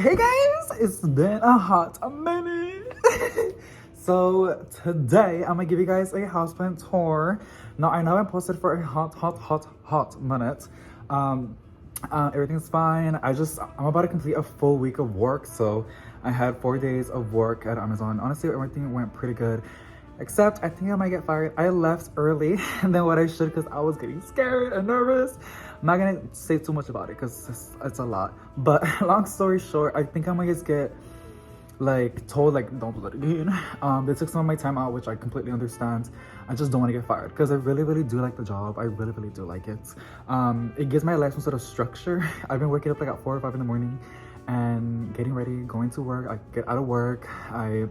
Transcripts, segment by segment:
Hey guys, it's been a hot minute. So today I'm gonna give you guys a houseplant tour. Now I know I posted for a hot minute. Um, Everything's fine. I'm about to complete a full week of work, so I had 4 days of work at Amazon. Honestly, everything went pretty good. Except I think I might get fired. I left early than what I should because I was getting scared and nervous. I'm not gonna say too much about it because it's a lot. But long story short, I think I might just get like told like don't do that again. They took some of my time out, which I completely understand. I just don't want to get fired because I really do like the job. I really do like it. It gives my life some sort of structure. I've been waking up like at 4 or 5 in the morning and getting ready, going to work. I get out of work, I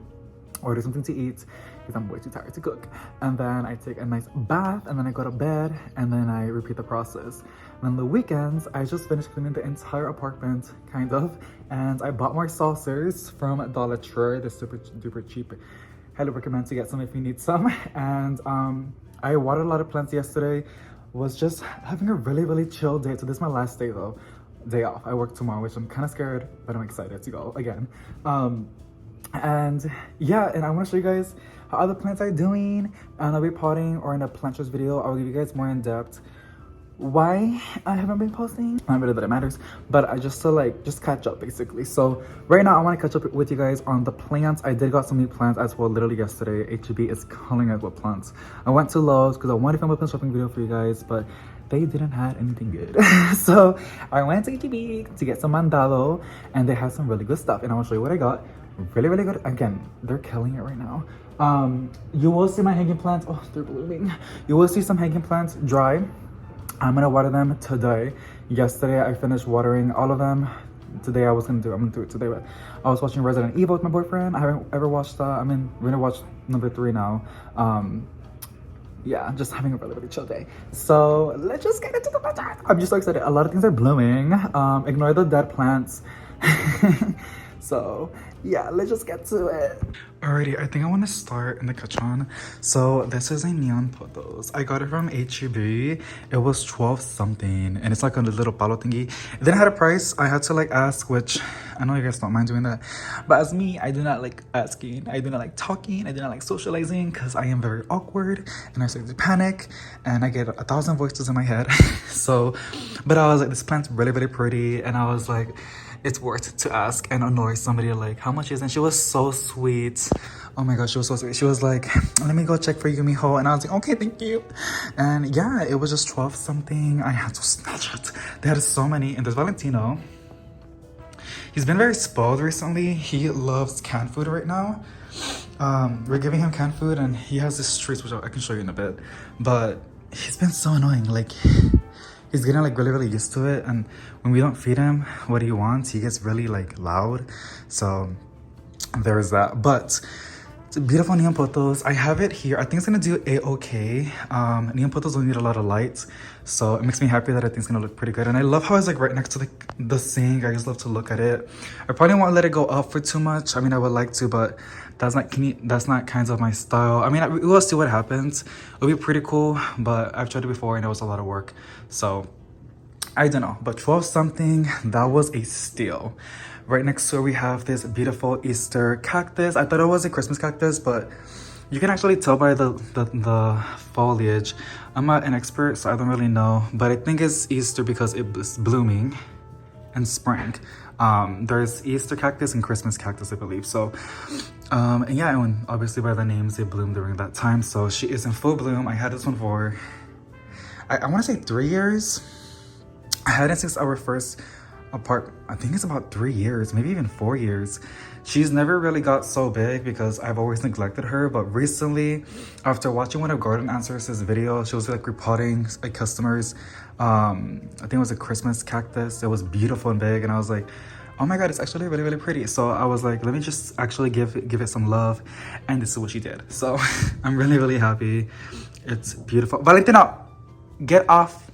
order something to eat because I'm way too tired to cook, and then I take a nice bath, and then I go to bed, and then I repeat the process. And then the weekends I just finished cleaning the entire apartment kind of, and I bought more saucers from Dollar Tree. They're super duper cheap. Highly recommend to get some if you need some. And I watered a lot of plants yesterday. Was just having a really chill day. So this is my last day though, day off. I work tomorrow, which I'm kind of scared, but I'm excited to go again. And yeah, and I want to show you guys how other plants are doing, and I'll be potting, or in a planters video I'll give you guys more in depth why I haven't been posting. Not really that it matters, but I just to like just catch up basically. So right now I want to catch up with you guys on the plants. I did got some new plants as well literally yesterday. HEB is calling out with plants. I went to Lowe's because I wanted to film a plant shopping video for you guys, but they didn't have anything good. So I went to HEB to get some mandalo, and they have some really good stuff, and I will show you what I got. Really good. Again, they're killing it right now. You will see my hanging plants. Oh, they're blooming. You will see some hanging plants dry. I'm gonna water them today. Yesterday I finished watering all of them. Today I'm gonna do it today. But I was watching Resident Evil with my we're gonna watch number 3 now. Yeah, I'm just having a really chill day. So let's just get into the matter. I'm just so excited. A lot of things are blooming. Ignore the dead plants. So yeah, let's just get to it. Alrighty, I think I want to start in the kitchen. So this is a neon photos. I got it from HEB. It was 12 something, and it's like a little palo thingy. It didn't have a price. I had to like ask, which I know you guys don't mind doing that, but as me, I do not like asking. I do not like talking. I do not like socializing because I am very awkward and I start to panic and I get 1,000 voices in my head. So, but I was like, this plant's really pretty, and I was like, it's worth to ask and annoy somebody like, how much is it? And she was so sweet. Oh my gosh, she was so sweet. She was like, let me go check for you, mijo. And I was like, okay, thank you. And yeah, it was just 12 something. I had to snatch it. They had so many. And there's Valentino. He's been very spoiled recently. He loves canned food right now. We're giving him canned food, and he has this treats, which I can show you in a bit. But he's been so annoying. Like, he's getting like really used to it, and when we don't feed him what he wants, he gets really like loud. So there's that. But it's a beautiful neon potos. I have it here. I think it's gonna do a-okay. Neon potos don't need a lot of light, so it makes me happy that I think it's gonna look pretty good. And I love how it's like right next to the sink. I just love to look at it. I probably won't let it go up for too much. I mean, I would like to, but that's not kind of my style. I mean, we'll see what happens. It'll be pretty cool, but I've tried it before and it was a lot of work. So I don't know, but 12 something, that was a steal. Right next to it, we have this beautiful Easter cactus. I thought it was a Christmas cactus, but you can actually tell by the foliage. I'm not an expert, so I don't really know, but I think it's Easter because it's blooming in spring. There's Easter cactus and Christmas cactus, I believe. So, and yeah, and obviously by the names, they bloom during that time. So she is in full bloom. I had this one for, I want to say 3 years. I had it since our first apart. I think it's about 3 years, maybe even 4 years. She's never really got so big because I've always neglected her. But recently, after watching one of Garden Answers' video, she was like repotting like customers. I think it was a Christmas cactus. It was beautiful and big, and I was like, oh my god, it's actually really pretty. So I was like, let me just actually give it some love, and this is what she did. So I'm really happy. It's beautiful. Valentino, get off.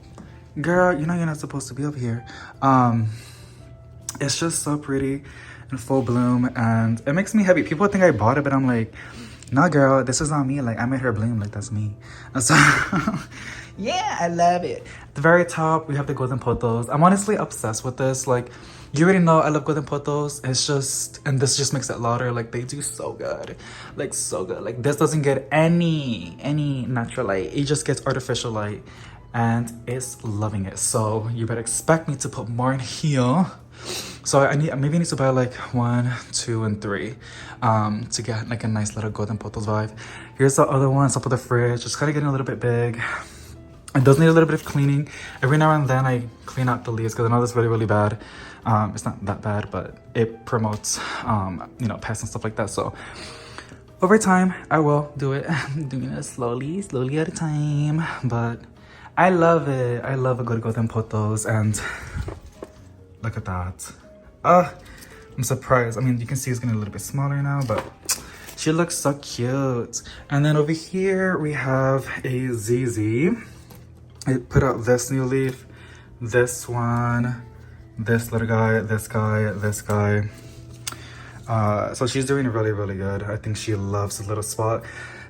Girl, you know you're not supposed to be up here. It's just so pretty in full bloom, and it makes me happy. People think I bought it, but I'm like, nah girl, this is not me. Like, I made her bloom. Like, that's me. And so yeah, I love it. At the very top, we have the golden pothos. I'm honestly obsessed with this. Like, You already know I love golden potos. It's just, and this just makes it louder. Like they do so good, like so good. Like this doesn't get any natural light. It just gets artificial light, and it's loving it. So you better expect me to put more in here. So I maybe need to buy like 1, 2, and 3 to get like a nice little golden potos vibe. Here's the other one. It's up with the fridge. It's kind of getting a little bit big. It does need a little bit of cleaning. Every now and then I clean out the leaves because I know that's really bad. It's not that bad, but it promotes, you know, pests and stuff like that. So over time, I will do it. I'm doing it slowly at a time. But I love it. I love a good golden potos, and look at that. I'm surprised. I mean, you can see it's getting a little bit smaller now, but she looks so cute. And then over here we have a ZZ. I put out this new leaf, this one, this little guy, this guy, this guy. So she's doing really good. I think she loves this little spot.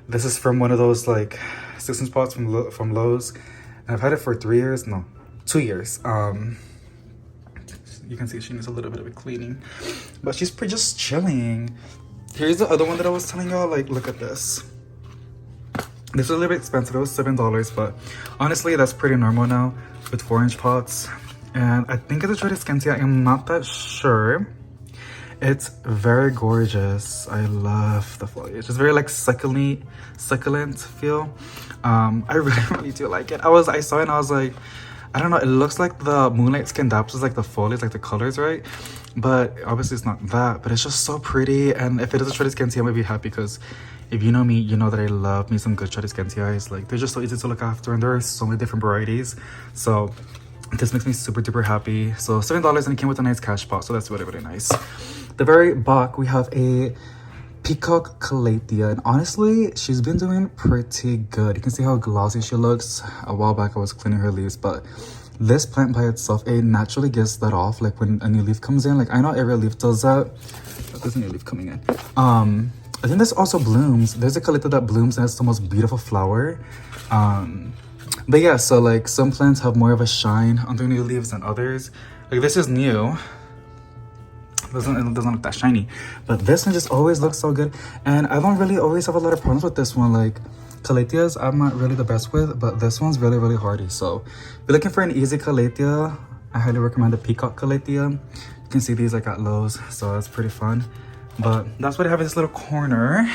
This is from one of those like 6-inch spots from Lowe's. And I've had it for 3 years, no, 2 years. You can see she needs a little bit of a cleaning, but she's just chilling. Here's the other one that I was telling y'all, like, look at this. This is a little bit expensive. It was $7, but honestly, that's pretty normal now with 4-inch pots. And I think it's a Traded Scantia. I'm not that sure. It's very gorgeous. I love the foliage. It's very like succulent feel. I really do like it. I saw it and I was like, I don't know, it looks like the Moonlight Scandapsus, like the foliage, like the colors, right? But obviously it's not that, but it's just so pretty. And if it is a Traded Scantia, I'm gonna be happy because if you know me, you know that I love me some good Traded Scantias. Like they're just so easy to look after, and there are so many different varieties. So this makes me super duper happy. So $7, and it came with a nice cash pot, so that's really nice. The very back, we have a Peacock Calathea, and honestly, she's been doing pretty good. You can see how glossy she looks. A while back, I was cleaning her leaves, but this plant by itself, it naturally gives that off. Like when a new leaf comes in, like I know every leaf does that. But there's a new leaf coming in. I think this also blooms. There's a Calathea that blooms and has the most beautiful flower. But yeah, so like some plants have more of a shine on their new leaves than others. Like this is new. It doesn't look that shiny, but this one just always looks so good. And I don't really always have a lot of problems with this one. Like Calatheas, I'm not really the best with, but this one's really hardy. So if you're looking for an easy Calathea, I highly recommend the Peacock Calathea. You can see these like at Lowe's, so that's pretty fun. But that's what I have in this little corner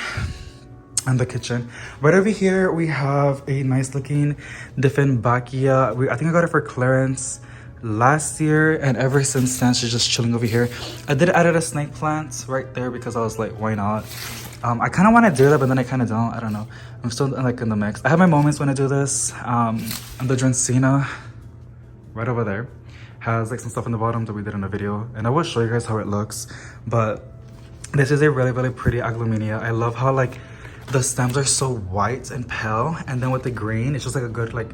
and the kitchen. Right over here we have a nice looking Dieffenbachia. I think I got it for clearance last year, and ever since then she's just chilling over here. I did add a snake plant right there because I was like, why not? I kind of want to do that, but then I kind of don't. I don't know, I'm still like in the mix. I have my moments when I do this. And the Dracaena right over there has like some stuff in the bottom that we did in the video, and I will show you guys how it looks. But this is a really pretty aglaominia. I love how like the stems are so white and pale, and then with the green it's just like a good, like,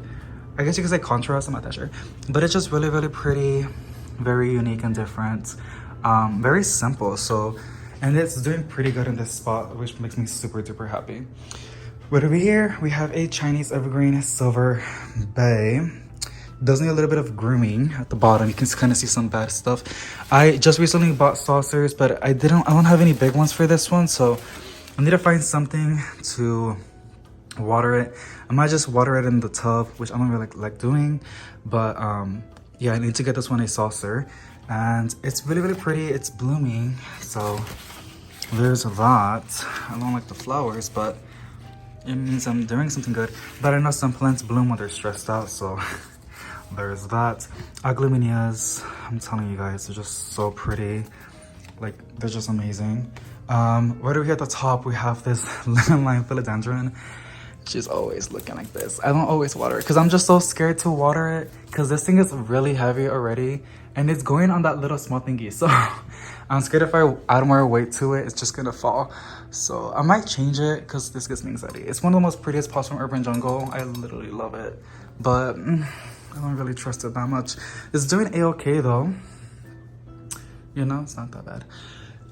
I guess you could say contrast, I'm not that sure. But it's just really pretty, very unique and different. Very simple. So, and it's doing pretty good in this spot, which makes me super duper happy. Right over here, we have a Chinese evergreen Silver Bay. Does need a little bit of grooming at the bottom. You can kind of see some bad stuff. I just recently bought saucers, but I don't have any big ones for this one, so I need to find something to water it. I might just water it in the tub, which I don't really like doing, but yeah, I need to get this one a saucer, and it's really pretty. It's blooming, so there's that. I don't like the flowers, but it means I'm doing something good. But I know some plants bloom when they're stressed out, so there's that. Aglaominias, I'm telling you guys, they're just so pretty. Like, they're just amazing. Right over here at the top, we have this lemon lime philodendron. She's always looking like this. I don't always water it because I'm just so scared to water it because this thing is really heavy already, and it's going on that little small thingy. So I'm scared if I add more weight to it, it's just gonna fall. So I might change it because this gets me anxiety. It's one of the most prettiest pots from Urban Jungle. I literally love it, but I don't really trust it that much. It's doing a-okay though. You know, it's not that bad.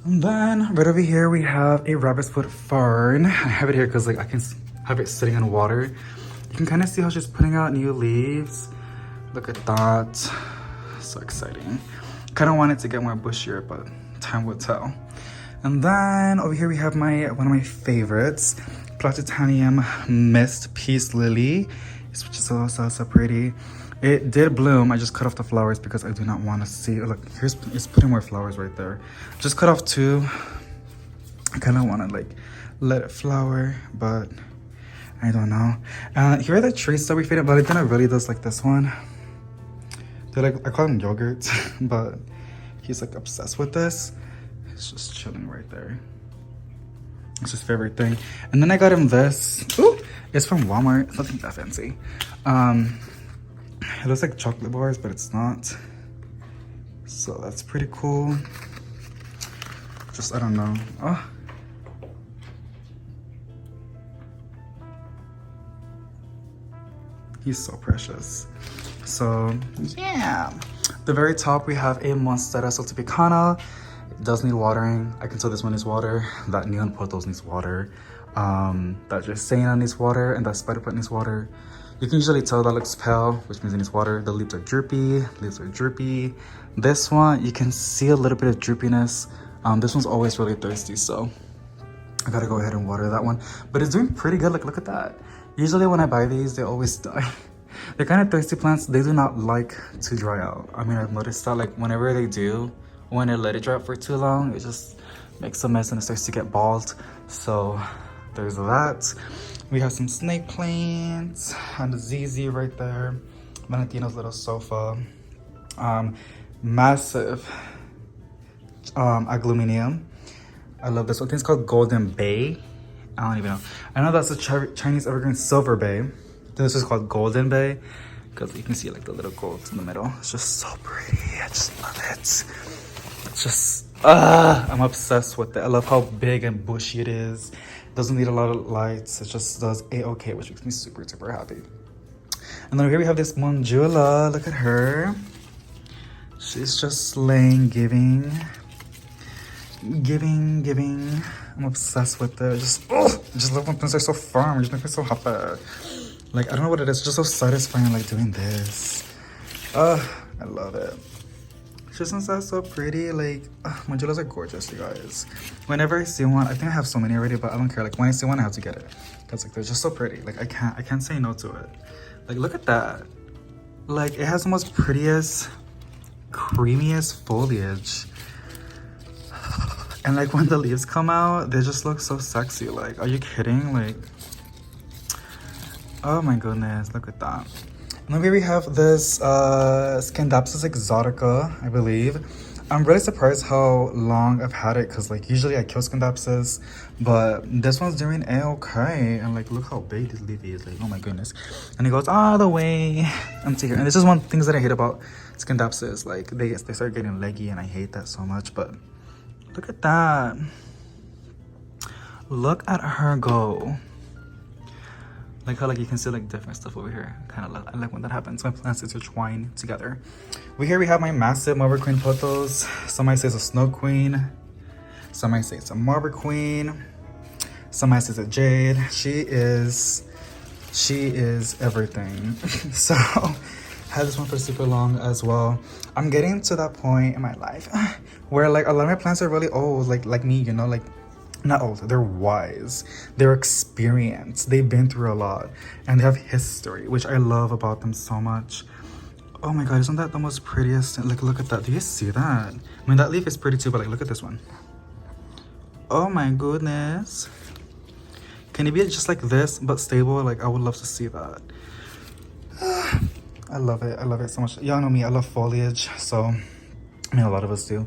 And then right over here we have a rabbit's foot fern. I have it here because like I can have it sitting in water. You can kind of see how she's putting out new leaves. Look at that, so exciting. Kind of want it to get more bushier, but time will tell. And then over here we have one of my favorites, Platitanium Mist Peace Lily, which is so pretty. It did bloom. I just cut off the flowers because I do not want to see. Look, it's putting more flowers right there. Just cut off 2. I kind of want to like let it flower, but I don't know. Here are the trees that we faded, but I didn't really does like this one. They're like, I call them yogurts, but he's like obsessed with this. It's just chilling right there. It's his favorite thing. And then I got him this. Ooh, it's from Walmart. It's nothing that fancy. It looks like chocolate bars, but it's not. So that's pretty cool. Just, I don't know. Oh. He's so precious. So yeah. The very top we have a Monstera Saltipicana. It does need watering. I can tell this one needs water. That Neon Potos needs water. That Jasena needs water, and that Spider Plant needs water. You can usually tell that looks pale, which means it needs water. The leaves are droopy. This one, you can see a little bit of droopiness. This one's always really thirsty, so I gotta go ahead and water that one. But it's doing pretty good. Like, look at that. Usually when I buy these, they always die. They're kind of thirsty plants. They do not like to dry out. I mean, I've noticed that like whenever they do, when I let it dry out for too long, it just makes a mess and it starts to get bald. So there's that. We have some snake plants and a ZZ right there. Valentino's little sofa. Massive agglominium. I love this one. I think it's called Golden Bay. I don't even know. I know that's a Chinese evergreen Silver Bay. This is called Golden Bay because you can see like the little golds in the middle. It's just so pretty. I just love it. It's just, I'm obsessed with it. I love how big and bushy it is. It doesn't need a lot of lights. It just does A-okay, which makes me super happy. And then here we have this Monjula. Look at her. She's just slaying, giving. I'm obsessed with it. I just love when plants are so firm. It just makes me so happy. Like, I don't know what it is. It's just so satisfying, like, doing this. I love it. Just since that's so pretty, like, Monjulas are gorgeous, you guys. Whenever I see one, I think I have so many already, but I don't care. Like, when I see one, I have to get it. Because, like, they're just so pretty. Like, I can't say no to it. Like, look at that. Like, it has the most prettiest, creamiest foliage. And, like, when the leaves come out, they just look so sexy. Like, are you kidding? Like, oh my goodness, look at that. And then we have this Scandapsus exotica, I believe. I'm really surprised how long I've had it because like usually I kill Scandapsus, but this one's doing A-okay. And like look how big this leaf is, like oh my goodness. And it goes all the way into here. And this is one of the things that I hate about Scandapsus. Like they start getting leggy and I hate that so much, but look at that. Look at her go. Like how like you can see like different stuff over here. I like when that happens. My plants intertwine together. We have my massive Marble Queen pothos. Some might say it's a Snow Queen. Some might say it's a Marble Queen. Some might say it's a Jade. She is everything. So I had this one for super long as well. I'm getting to that point in my life where like a lot of my plants are really old, like me, you know, like not old, they're wise, they're experienced, they've been through a lot, and they have history, which I love about them so much. Oh my god, isn't that the most prettiest? Like, look at that. Do you see that? I mean, that leaf is pretty too, but like, look at this one. Oh my goodness. Can it be just like this, but stable? Like, I would love to see that. I love it so much. Y'all know me, I love foliage, so I mean, a lot of us do.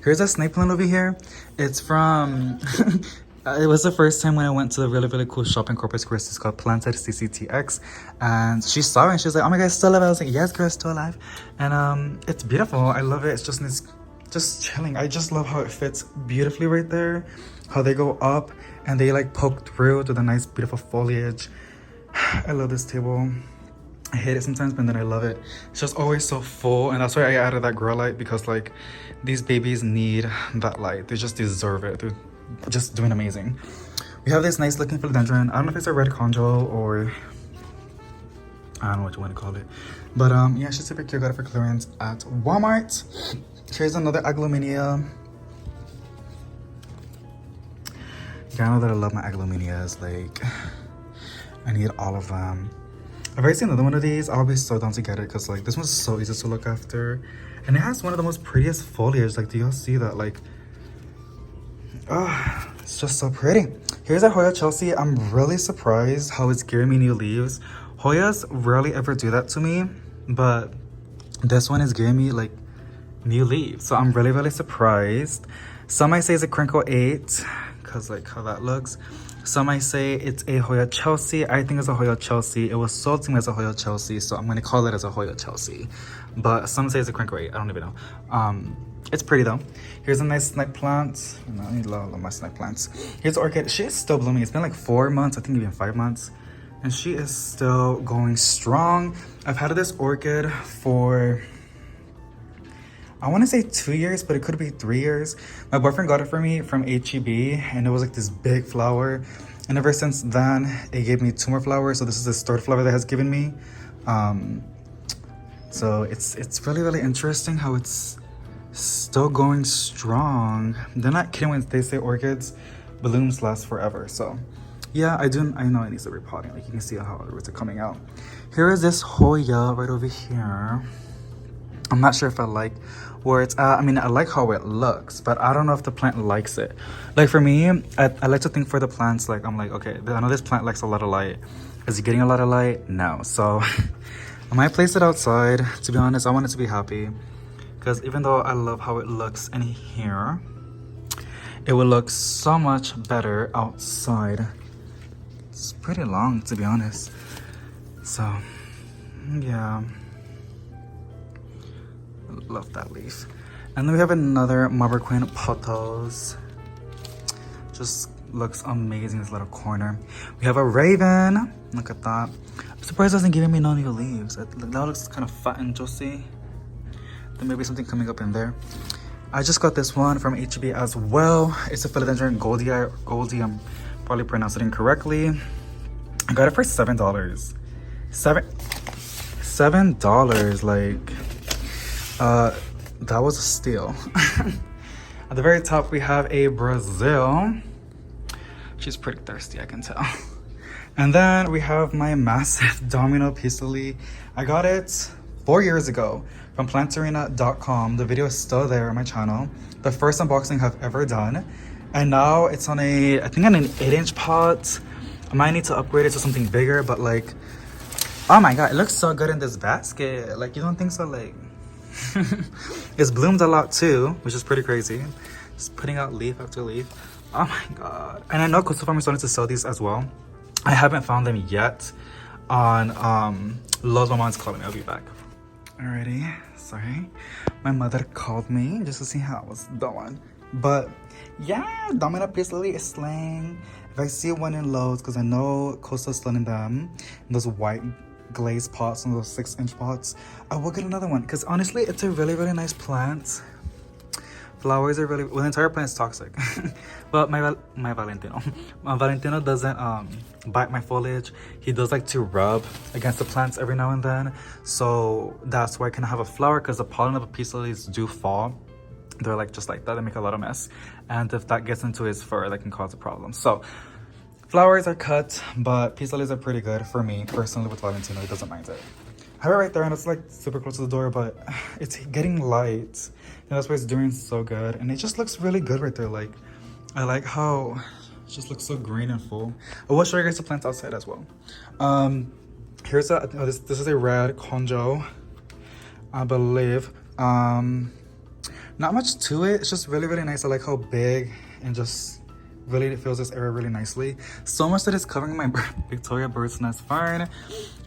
Here's a snake plant over here. It's from, it was the first time when I went to a really cool shop in Corpus Christi. It's called Planted CCTX. And she saw it and she was like, oh my god, it's still alive. I was like, yes, girl, it's still alive. And it's beautiful. I love it. It's just chilling. I just love how it fits beautifully right there. How they go up and they like poke through to the nice, beautiful foliage. I love this table. I hate it sometimes, but then I love it. It's just always so full, and that's why I added that grow light, because like these babies need that light. They just deserve it. They're just doing amazing. We have this nice looking philodendron. I don't know if it's a red conjo or I don't know what you want to call it, but yeah, she's super cute. Got it for clearance at Walmart. Here's another aglomelia. Yeah, I know that I love my aglomenias. Like, I need all of them. I've already seen another one of these. I'll be so down to get it because like this one's so easy to look after. And it has one of the most prettiest foliage. Like, do y'all see that? Like, oh, it's just so pretty. Here's a Hoya Chelsea. I'm really surprised how it's giving me new leaves. Hoyas rarely ever do that to me, but this one is giving me like new leaves. So I'm really, really surprised. Some might say it's a Crinkle 8 because like how that looks. Some might say it's a Hoya Chelsea. I think it's a Hoya Chelsea. It was sold to me as a Hoya Chelsea, so I'm gonna call it as a Hoya Chelsea. But some say it's a Crinkle 8. I don't even know. It's pretty though. Here's a nice snake plant. I need a lot of my snake plants. Here's the orchid. She is still blooming. It's been like 4 months, I think even 5 months. And she is still going strong. I've had this orchid for, I want to say 2 years, but it could be 3 years. My boyfriend got it for me from HEB, and it was like this big flower. And ever since then, it gave me 2 more flowers. So this is the 3rd flower that has given me. So it's really, really interesting how it's still going strong. They're not kidding when they say orchids blooms last forever. So yeah, I know it needs a repotting. Like you can see how the roots are coming out. Here is this Hoya right over here. I'm not sure if I like where it's at. I mean, I like how it looks, but I don't know if the plant likes it. Like for me, I like to think for the plants, like I'm like, okay, I know this plant likes a lot of light. Is it getting a lot of light? No. So I might place it outside. To be honest, I want it to be happy. Because even though I love how it looks in here, it would look so much better outside. It's pretty long, to be honest. So, yeah. Love that leaf. And then we have another Marble Queen Pothos. Just looks amazing in this little corner. We have a raven. Look at that. I'm surprised it doesn't give me no new leaves. That looks kind of fat and juicy. There may be something coming up in there. I just got this one from HEB as well. It's a Philodendron Goldie. I'm probably pronouncing it incorrectly. I got it for $7. $7. Like, that was a steal. At the very top, we have a Brazil. She's pretty thirsty, I can tell. And then we have my massive Domino Peace Lily. I got it 4 years ago from plantarena.com. The video is still there on my channel. The first unboxing I've ever done. And now it's on I think on an 8-inch pot. I might need to upgrade it to something bigger, but like, oh my god, it looks so good in this basket. Like, you don't think so? Like, it's bloomed a lot too, which is pretty crazy. Just putting out leaf after leaf. Oh my god. And I know Coastal Farm is starting to sell these as well. I haven't found them yet on Lowe's. My mom's calling me. I'll be back. Alrighty, sorry. My mother called me just to see how I was doing. But yeah, Domino Peace Lily is slaying. If I see one in Lowe's, because I know Coastal's selling them, those white glazed pots and those 6-inch pots, I will get another one. Because honestly, it's a really, really nice plant. Flowers are really, well, the entire plant is toxic. But my Valentino doesn't bite my foliage. He does like to rub against the plants every now and then. So that's why I can have a flower, because the pollen of the peace lilies do fall. They're like just like that. They make a lot of mess. And if that gets into his fur, that can cause a problem. So flowers are cut, but peace lilies are pretty good for me personally with Valentino. He doesn't mind it. I have it right there, and it's like super close to the door, but it's getting light. And that's why it's doing so good. And it just looks really good right there. Like, I like how it just looks so green and full. I will show you guys the plants outside as well. Here's this is a red conjo, I believe. Not much to it. It's just really, really nice. I like how big and just really fills this area really nicely. So much that it's covering my Victoria Bird's Nest Fern.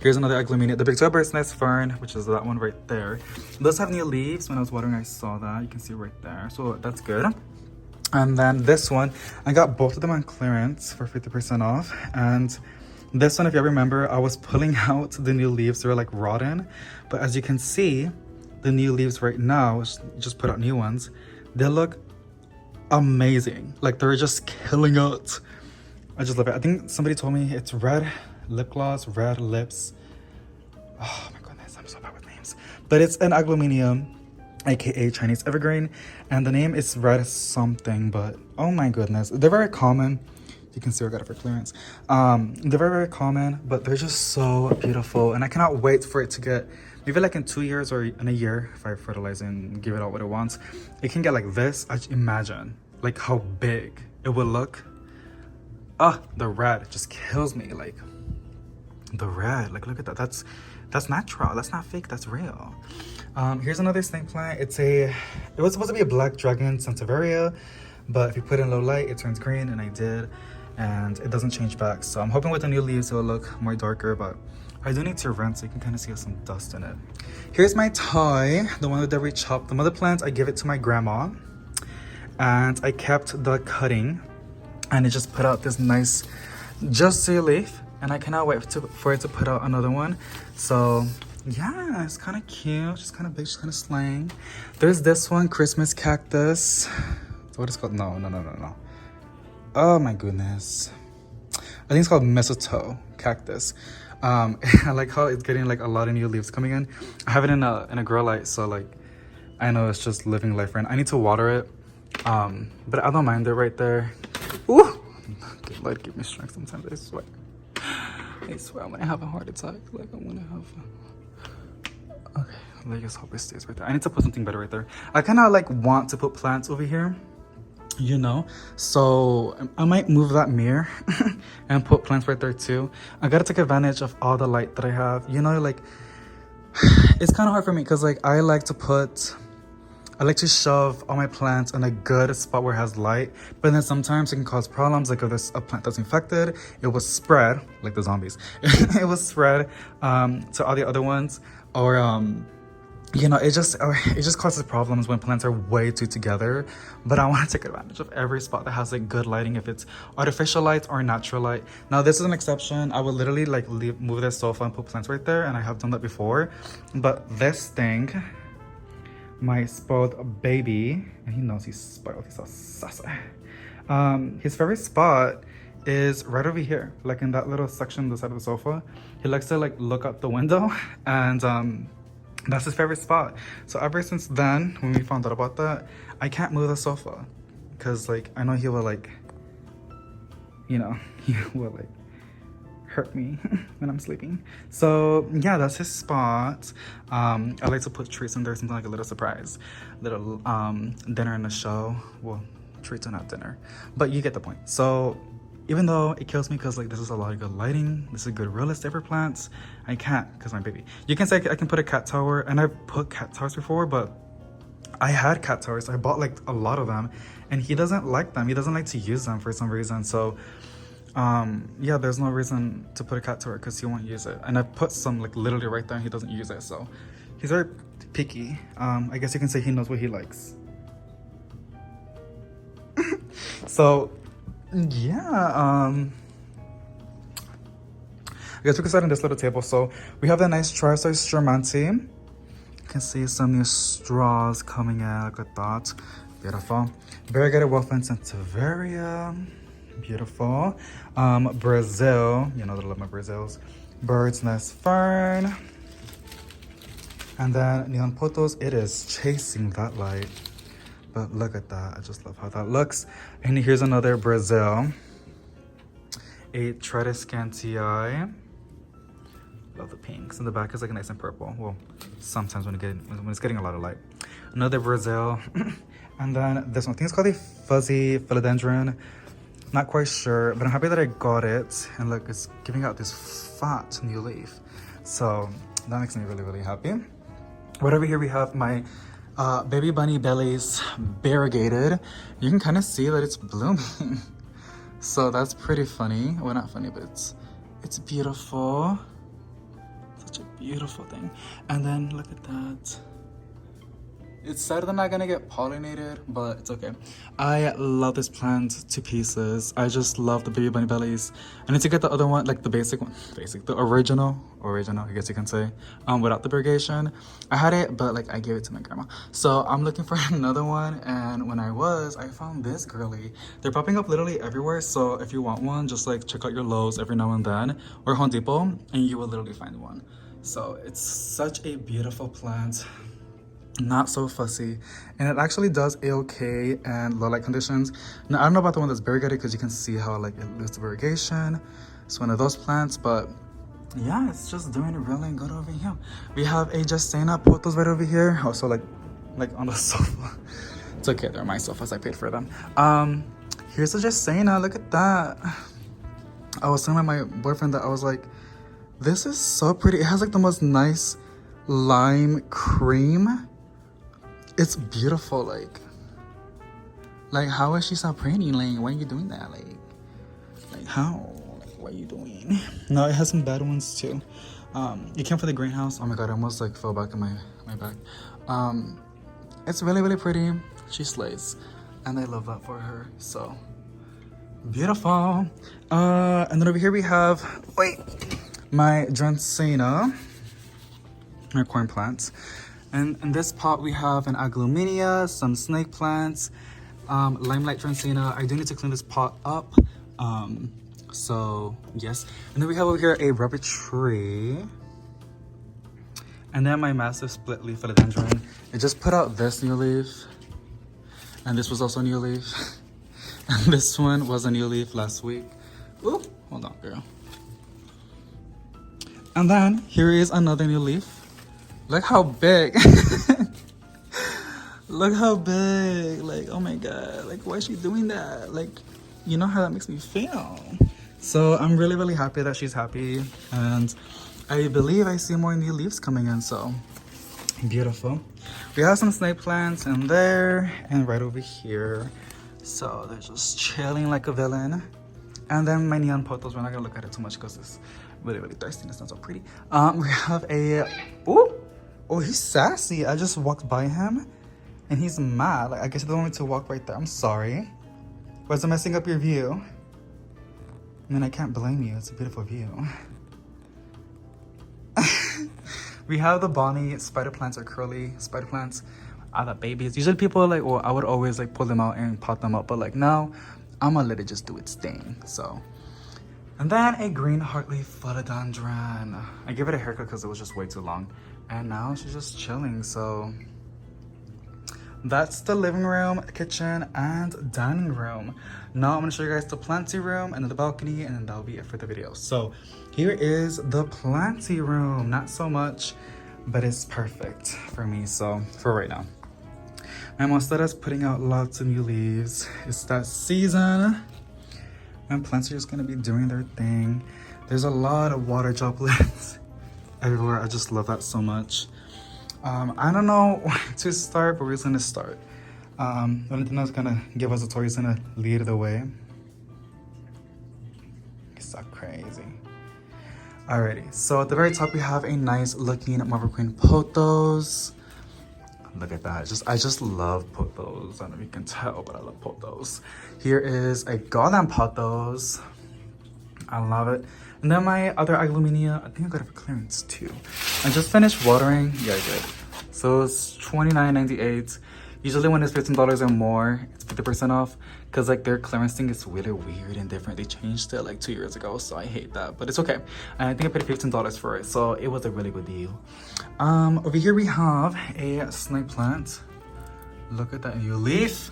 Here's another agglomenia. The Victoria Bird's Nest Fern, which is that one right there. It does have new leaves. When I was watering, I saw that. You can see right there. So that's good. And then this one, I got both of them on clearance for 50% off. And this one, if you remember, I was pulling out the new leaves. They were like rotten. But as you can see, the new leaves right now, just put out new ones, they look amazing. Like, they're just killing it. I just love it. I think somebody told me it's red lip gloss, red lips. Oh my goodness, I'm so bad with names. But it's an agglomenia. aka Chinese evergreen, and the name is red something, but oh my goodness, they're very common. You can see I got it for clearance. They're very common, but they're just so beautiful, and I cannot wait for it to get maybe like in 2 years or in a year, if I fertilize and give it out what it wants, it can get like this. I imagine like how big it will look. The red just kills me. Like the red, like look at that. That's natural. That's not fake. That's real. Here's another snake plant. It was supposed to be a black dragon sansevieria, but if you put it in low light, it turns green, and I did, and it doesn't change back. So I'm hoping with the new leaves it will look more darker, but I do need to rinse so you can kind of see some dust in it. Here's my toy, the one that we chopped. The mother plant, I gave it to my grandma, and I kept the cutting, and it just put out this nice juicy leaf, and I cannot wait for it to put out another one. So yeah, it's kind of cute, just kind of big, just kind of slang. There's this one, Christmas cactus. What is it called? No. Oh my goodness. I think it's called mistletoe cactus. I like how it's getting like a lot of new leaves coming in. I have it in a grow light, so like I know it's just living life right now. I need to water it, but I don't mind it right there. Ooh, good Lord, give me strength. Sometimes I swear I'm gonna have a heart attack. Like I'm gonna have. Okay, I just hope it stays right there. I need to put something better right there. I kind of like want to put plants over here, you know, so I might move that mirror and put plants right there too. I gotta take advantage of all the light that I have, you know. Like it's kind of hard for me because like I like to shove all my plants in a good spot where it has light, but then sometimes it can cause problems. Like if there's a plant that's infected, it will spread like the zombies. It will spread to all the other ones, or you know, it just causes problems when plants are way too together. But I want to take advantage of every spot that has like good lighting, if it's artificial light or natural light. Now this is an exception. I would literally like move this sofa and put plants right there, and I have done that before. But this thing, my spoiled baby, and he knows he's spoiled, he's so sassy. His favorite spot is right over here, like in that little section on the side of the sofa. He likes to like look out the window, and that's his favorite spot. So ever since then, when we found out about that, I can't move the sofa because like I know he will like, you know, he will like hurt me when I'm sleeping. So yeah, that's his spot. I like to put treats in there, something like a little surprise, little dinner in the show. Well, treats are not dinner, but you get the point. So even though it kills me because like this is a lot of good lighting, this is good real estate for plants, I can't because my baby. You can say I can put a cat tower, and I've put cat towers before, but I had cat towers. I bought like a lot of them, and he doesn't like them. He doesn't like to use them for some reason. So yeah, there's no reason to put a cat tower because he won't use it. And I put some like literally right there, and he doesn't use it. So he's very picky. I guess you can say he knows what he likes. So yeah, I guess we can start on this little table. So we have the nice tri-size Stramanti. You can see some new straws coming in. Look at that, beautiful. Variegated Wolfen Sansevieria, beautiful. Brazil, you know that I love my Brazils. Bird's Nest Fern, and then Neon Potos. It is chasing that light. But look at that, I just love how that looks. And here's another Brazil, a Tradescantii. Love the pinks. In the back is like nice and purple. Well, sometimes when it's getting a lot of light. Another Brazil. And then this one, I think it's called a fuzzy philodendron. Not quite sure, but I'm happy that I got it. And look, it's giving out this fat new leaf. So that makes me really, really happy. Right over here we have my baby bunny bellies variegated. You can kind of see that it's blooming. So that's pretty funny. Well, not funny, but it's beautiful. Such a beautiful thing. And then look at that. It's sad they're not gonna get pollinated, but it's okay. I love this plant to pieces. I just love the baby bunny bellies. I need to get the other one, like the basic one, the original, I guess you can say, without the variegation. I had it, but like I gave it to my grandma. So I'm looking for another one, and when I found this girly. They're popping up literally everywhere, so if you want one, just like check out your Lowe's every now and then, or Home Depot, and you will literally find one. So it's such a beautiful plant. not so fussy, and it actually does a-okay in low light conditions. Now I don't know about the one that's variegated because you can see how like it loses variegation. It's one of those plants, but yeah, it's just doing really good over here. We have a Justina potos right over here, also like on the sofa. It's okay, they're my sofas, I paid for them. Here's a Justina, look at that. I was telling my boyfriend that I was like, this is so pretty. It has like the most nice lime cream. It's beautiful. Like how is she so pretty? Like, why are you doing that? Like how? Like, what are you doing? No, it has some bad ones too. It came from the greenhouse. Oh my god, I almost like fell back in my back. It's really pretty. She slays, and I love that for her. So beautiful. And then over here we have my Dracaena, my corn plants. And in this pot we have an aglaomelia, some snake plants, limelight Dracaena. I do need to clean this pot up. So yes. And then we have over here a rubber tree. And then my massive split leaf philodendron. It just put out this new leaf. And this was also a new leaf. And this one was a new leaf last week. Ooh, hold on, girl. And then here is another new leaf. Look how big. Look how big. Like, oh my god. Like, why is she doing that? Like, you know how that makes me feel. So I'm really happy that she's happy. And I believe I see more new leaves coming in, so beautiful. We have some snake plants in there and right over here. So they're just chilling like a villain. And then my neon pothos, we're not gonna look at it too much because it's really thirsty and it's not so pretty. We have a, oh, he's sassy. I just walked by him and he's mad. Like, I guess I don't want me to walk right there. I'm sorry. Was it messing up your view? I mean, I can't blame you. It's a beautiful view. We have the Bonnie spider plants or curly spider plants. I the babies. Usually people like, well, I would always like pull them out and pot them up, but like now, I'm gonna let it just do its thing. So, and then a green heartleaf philodendron. I gave it a haircut because it was just way too long, and now she's just chilling. So that's the living room, kitchen, and dining room. Now I'm gonna show you guys the planty room and then the balcony, and then that'll be it for the video. So here is the planty room. Not so much, but it's perfect for me. So for right now, my monstera's putting out lots of new leaves. It's that season, and plants are just gonna be doing their thing. There's a lot of water droplets everywhere. I just love that so much. I don't know where to start, but we're just gonna start. Valentina's gonna give us a tour. He's gonna lead the way. It's so crazy. Alrighty, so at the very top we have a nice looking marble queen pothos. Look at that. I just love pothos. I don't know if you can tell, but I love pothos. Here is a golden pothos. I love it. And then my other aglaomelia, I think I got it for clearance too. I just finished watering. Yeah, I did. So it's $29.98. Usually when it's $15 or more, it's 50% off. Cause like their clearance thing is really weird and different. They changed it like 2 years ago, so I hate that. But it's okay. And I think I paid $15 for it, so it was a really good deal. Over here we have a snake plant. Look at that new leaf.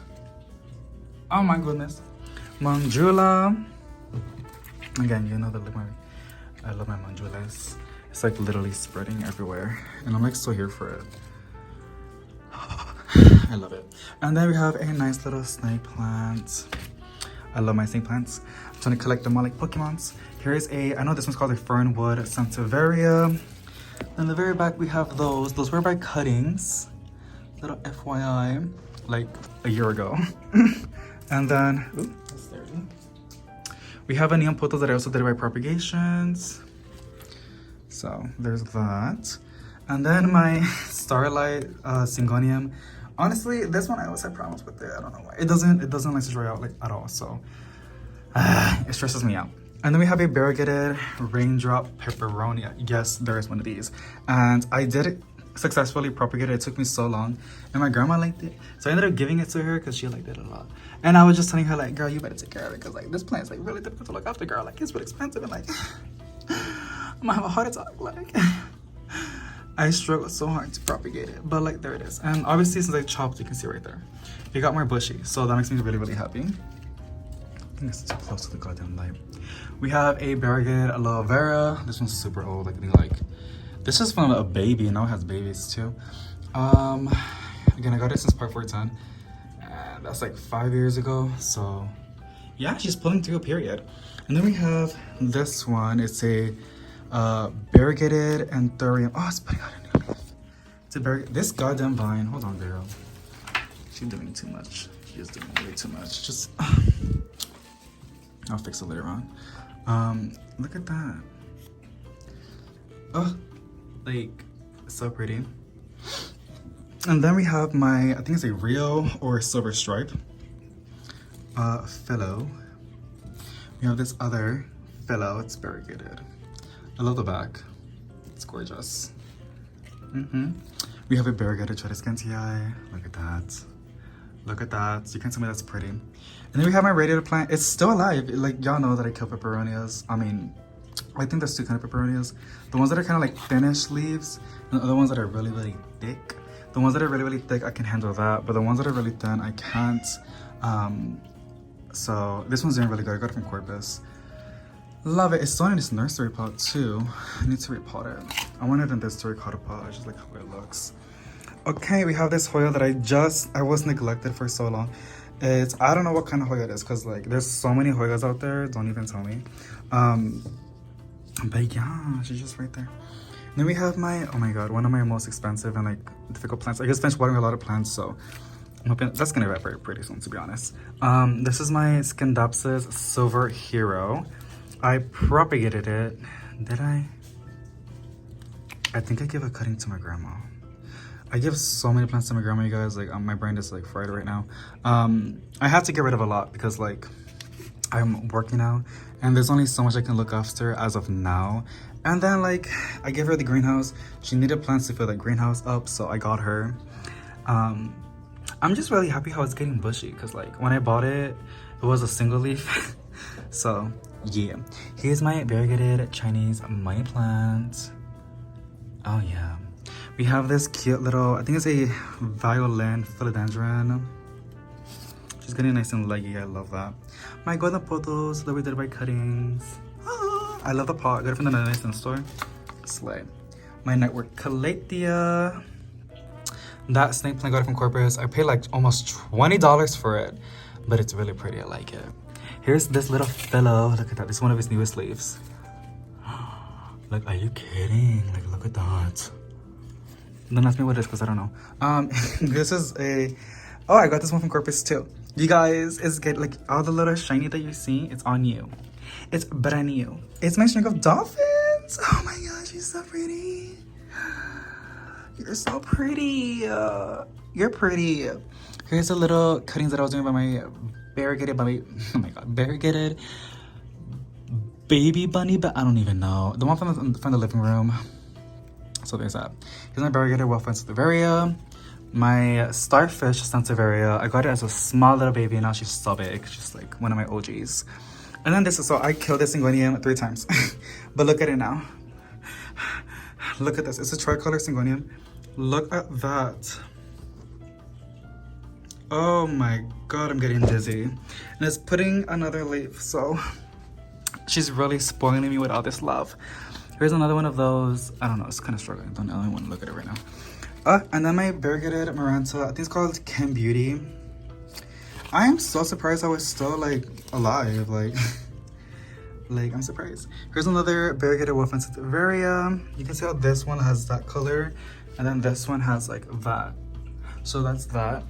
Oh my goodness. Mandula. Again, you know that I love my mandulas. It's like literally spreading everywhere, and I'm like so here for it. I love it. And then we have a nice little snake plant. I love my snake plants. I'm trying to collect them all like Pokemons. Here is I know this one's called a Fernwood Sanseviera. In the very back we have those were by cuttings. Little FYI, like a year ago. And then, ooh, that's dirty. We have a neon pothos that I also did by propagations. So there's that. And then my Starlight Syngonium. Honestly, this one I always have problems with it. I don't know why. It doesn't like to dry out like at all. So it stresses me out. And then we have a variegated raindrop peperonia. Yes, there is one of these. And I did it successfully propagated. It took me so long. And my grandma liked it. So I ended up giving it to her because she liked it a lot. And I was just telling her like, girl, you better take care of it. Because like this plant's like really difficult to look after, girl. Like it's really expensive. And like, I'm gonna have a heart attack. Like, I struggled so hard to propagate it, but like there it is. And obviously since I chopped, you can see right there, it got more bushy, so that makes me really, really happy. I think it's too close to the goddamn light. We have a variegated aloe vera. This one's super old. This is from a baby, and now it has babies too. Again, I got it since part 410. That's like 5 years ago. So yeah, she's pulling through a period. And then we have this one. It's a variegated anthurium. Oh, it's putting out a new leaf. It's a this goddamn vine. Hold on, girl. She's doing too much. She is doing way too much. Just I'll fix it later on. Look at that. Oh, like so pretty. And then we have my, I think it's a Rio or Silver Stripe Philo. We have this other Philo. It's variegated. I love the back. It's gorgeous. We have a variegated Tradescantii. Look at that. Look at that. You can tell me that's pretty. And then we have my radiated plant. It's still alive. Like, y'all know that I kill peperonias. I mean, I think there's two kind of peperonias. The ones that are kind of like thinnish leaves, and the other ones that are really, really thick. The ones that are really, really thick, I can handle that. But the ones that are really thin, I can't. So this one's doing really good. I got it from Corpus. Love it. It's still in this nursery pot too. I need to repot it. I want it in this terracotta pot. I just like how it looks. Okay, we have this Hoya that I was neglected for so long. I don't know what kind of Hoya it is, because like there's so many Hoyas out there. Don't even tell me. But yeah, she's just right there. And then we have my, oh my god, one of my most expensive and like difficult plants. I just finished watering a lot of plants, so I'm hoping that's gonna evaporate pretty soon, to be honest. This is my Scindapsus Silver Hero. I propagated it. Did I? I think I gave a cutting to my grandma. I give so many plants to my grandma, you guys. Like, my brain is like fried right now. I had to get rid of a lot because like I'm working out and there's only so much I can look after as of now. And then like I gave her the greenhouse. She needed plants to fill that greenhouse up, so I got her. I'm just really happy how it's getting bushy, because like when I bought it, it was a single leaf. So yeah, here's my variegated Chinese money plant. Oh yeah. We have this cute little, I think it's a violin philodendron. She's getting nice and leggy. I love that. My golden pothos that we did by cuttings. Ah, I love the pot. I got it from the medicine store. Slay. My network calathea. That snake plant, got it from Corpus. I paid like almost $20 for it, but it's really pretty. I like it. Here's this little fellow. Look at that. This is one of his newest leaves. Like, are you kidding? Like, look at that. Don't ask me what it is, because I don't know. This is a, oh, I got this one from Corpus too. You guys, it's good. Like, all the little shiny that you see, it's on you. It's brand new. It's my string of dolphins. Oh my gosh, you're so pretty. You're so pretty. You're pretty. Here's the little cuttings that I was doing by my variegated, oh my god, variegated baby bunny, but I don't even know. The one from the living room. So there's that. Here's my variegated Sansevieria. My starfish Sansevieria. I got it as a small little baby, and now she's so big. She's like one of my OGs. And then this is, so I killed this Syngonium 3 times. But look at it now. Look at this. It's a tricolor Syngonium. Look at that. Oh my god, I'm getting dizzy. And it's putting another leaf, so she's really spoiling me with all this love. Here's another one of those. I don't know, it's kind of struggling. I don't really want to look at it right now. And then my variegated Maranta, I think it's called Chem Beauty. I am so surprised I was still like alive. Like, like I'm surprised. Here's another variegated Sansevieria. You can see how this one has that color, and then this one has like that. So that's that.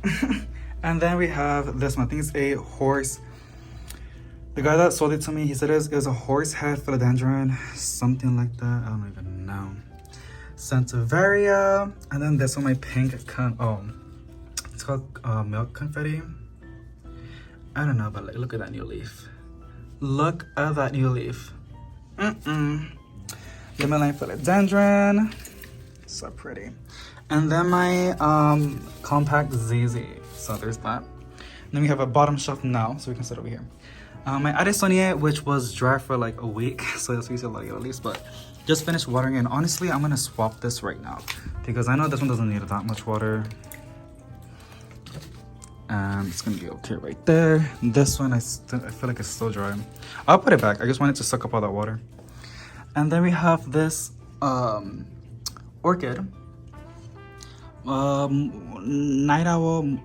And then we have this one. I think it's a horse. The guy that sold it to me, he said it was a horse head philodendron, something like that. I don't even know. Sansevieria. And then this one, my pink it's called milk confetti. I don't know, but like, look at that new leaf. Look at that new leaf. Lemon lime philodendron. So pretty. And then my compact ZZ. So there's that. Then we have a bottom shelf now, so we can sit over here. My Addisonier, which was dry for like a week, so that's why you see a lot of yellow leaves, but just finished watering it. And honestly, I'm gonna swap this right now because I know this one doesn't need that much water. It's gonna be okay right there. This one, I feel like it's still dry. I'll put it back. I just wanted to suck up all that water. And then we have this orchid. Night owl.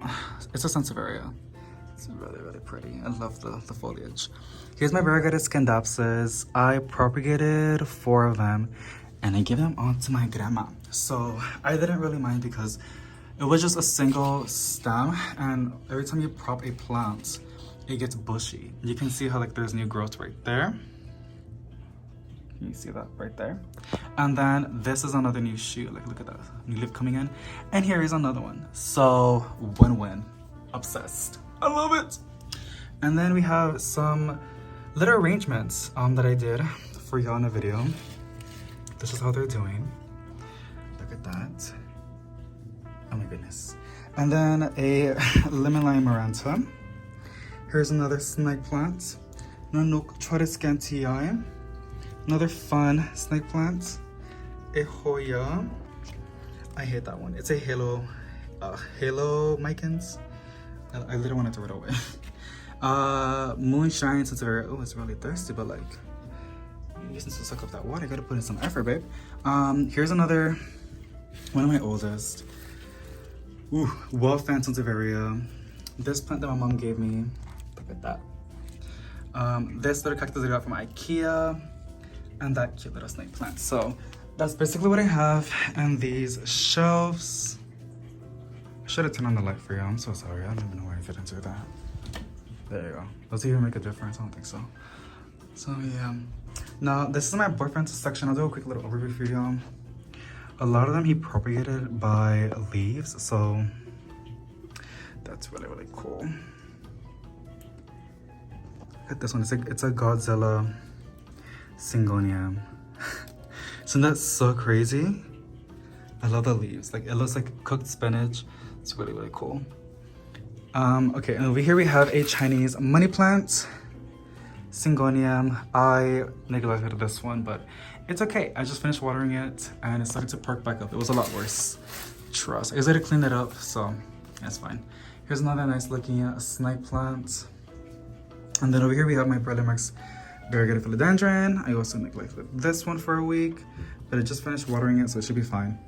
It's a Sansevieria. It's really, really pretty. I love the foliage. Here's my variegated Scandapsus. I propagated 4 of them and I gave them all to my grandma. So I didn't really mind because it was just a single stem, and every time you prop a plant, it gets bushy. You can see how like there's new growth right there. Can you see that right there? And then this is another new shoot. Like look at that, new leaf coming in. And here is another one. So win-win. Obsessed. I love it. And then we have some little arrangements that I did for y'all in a video. This is how they're doing. Look at that. Oh my goodness. And then a lemon lime maranta. Here's another snake plant. Nanook Tradescantii. Another fun snake plant. A Hoya. I hate that one. It's a halo Micans. I literally want to throw it away. Moonshine Sansevieria. Oh, it's really thirsty, but like, you just need to suck up that water. I gotta put in some effort, babe. Here's another, one of my oldest. Ooh, Fan Sansevieria. This plant that my mom gave me. Look at that. This little cactus I got from IKEA. And that cute little snake plant. So that's basically what I have in these shelves. I should have turned on the light for you. I'm so sorry. I don't even know why I didn't do that. There you go. Does it even make a difference? I don't think so. So yeah. Now this is my boyfriend's section. I'll do a quick little overview for you. A lot of them he propagated by leaves, so that's really, really cool. Look at this one. It's a Godzilla Syngonium. Isn't that so crazy? I love the leaves. Like it looks like cooked spinach. It's really, really cool. Okay, and over here we have a Chinese money plant, Syngonium. I neglected this one, but it's okay. I just finished watering it and it started to perk back up. It was a lot worse. Trust. I just had to clean it up, so that's fine. Here's another nice looking snipe plant. And then over here we have my Burlemax variegated philodendron. I also neglected this one for a week, but I just finished watering it, so it should be fine.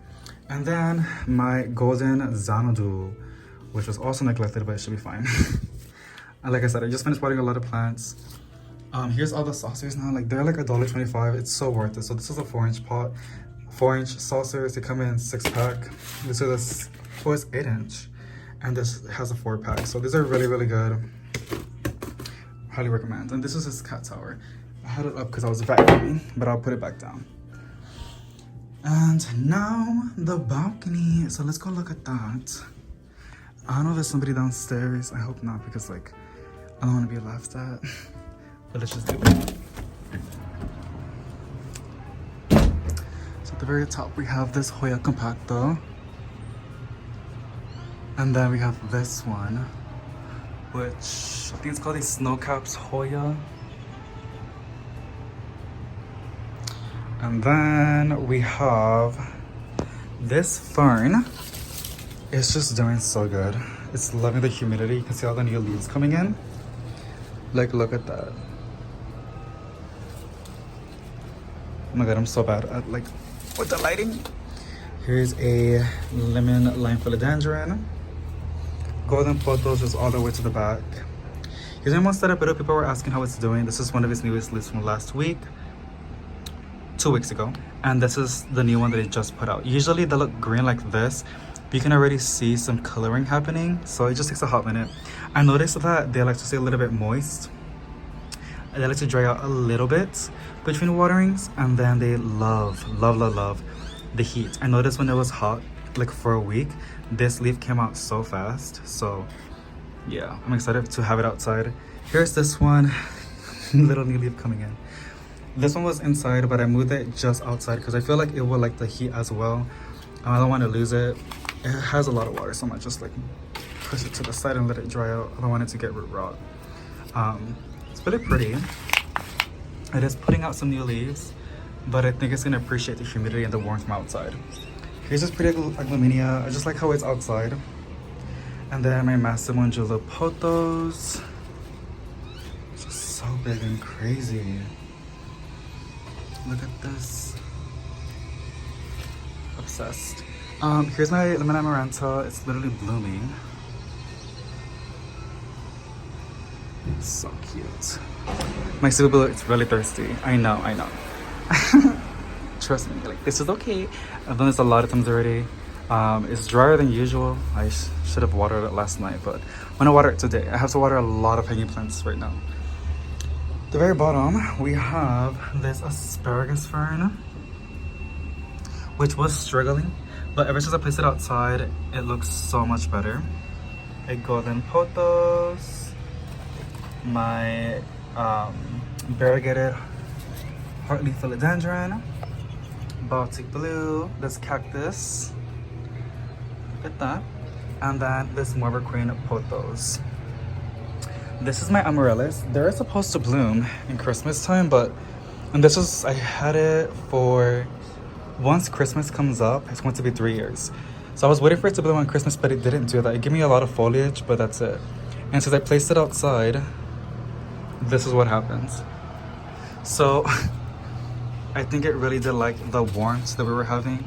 And then my golden Xanadu, which was also neglected, but it should be fine. And like I said, I just finished watering a lot of plants. Here's all the saucers now. Like they're like $1.25. It's so worth it. So this is a 4-inch pot, 4-inch saucers. They come in 6-pack. This is oh, it's 8-inch, and this has a 4-pack. So these are really, really good. Highly recommend. And this is his cat tower. I had it up because I was vacuuming, but I'll put it back down. And now the balcony. So let's go look at that. I don't know if there's somebody downstairs. I hope not, because like I don't want to be laughed at. But let's just do it. So at the very top we have this Hoya compacta. And then we have this one, which I think it's called a Snowcaps Hoya. And then we have this fern. It's just doing so good. It's loving the humidity. You can see all the new leaves coming in. Like, look at that. Oh my god, I'm so bad at like with the lighting. Here's a lemon lime philodendron. Golden pothos just all the way to the back. Here's my monstera, but people were asking how it's doing. This is one of its newest leaves from last week. 2 weeks ago. And this is the new one that it just put out. Usually they look green like this, but you can already see some coloring happening, so it just takes a hot minute. I noticed that they like to stay a little bit moist. They like to dry out a little bit between waterings, and then they love the heat. I noticed when it was hot, like for a week, this leaf came out so fast. So yeah, I'm excited to have it outside. Here's this one, little new leaf coming in. This one was inside, but I moved it just outside because I feel like it will like the heat as well. I don't want to lose it. It has a lot of water, so I might just like push it to the side and let it dry out. I don't want it to get root rot. It's really pretty. It is putting out some new leaves, but I think it's gonna appreciate the humidity and the warmth from outside. Here's this pretty aglaominia. I just like how it's outside. And then my Massimongilla pothos. It's just so big and crazy. Look at this. Obsessed. Here's my lemon amaranta. It's literally blooming. So cute. My super it's really thirsty. I know. Trust me, like this is okay. I've done this a lot of times already. It's drier than usual. I should have watered it last night, but I'm gonna water it today. I have to water a lot of hanging plants right now. At the very bottom, we have this asparagus fern, which was struggling, but ever since I placed it outside, it looks so much better. A golden pothos, my variegated heartleaf philodendron, Baltic blue, this cactus, look at that, and then this Marble Queen pothos. This is my amaryllis. They're supposed to bloom in Christmas time, and this was, I had it for, once Christmas comes up, it's going to be 3 years. So I was waiting for it to bloom on Christmas, but it didn't do that. It gave me a lot of foliage, but that's it. And since I placed it outside, this is what happens. So I think it really did like the warmth that we were having.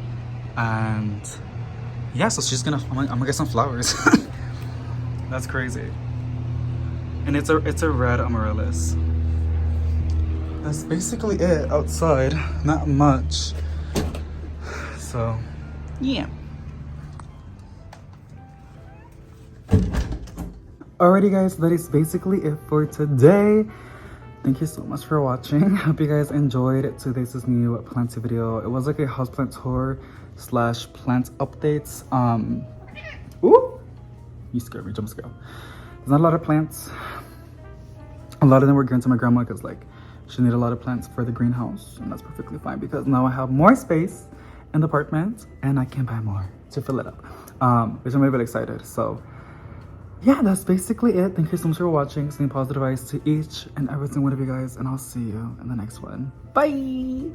And yeah, so she's gonna, I'm gonna get some flowers. That's crazy. And it's a red amaryllis. That's basically it outside. Not much. So yeah. Alrighty guys, that is basically it for today. Thank you so much for watching. Hope you guys enjoyed today's new plant video. It was like a houseplant tour / plant updates. Ooh, you scared me, jump scare. There's not a lot of plants. A lot of them were given to my grandma because like she needed a lot of plants for the greenhouse, and that's perfectly fine because now I have more space in the apartment and I can buy more to fill it up. Which I'm really excited. So yeah, that's basically it. Thank you so much for watching. Sending positive vibes to each and every single one of you guys, and I'll see you in the next one. Bye.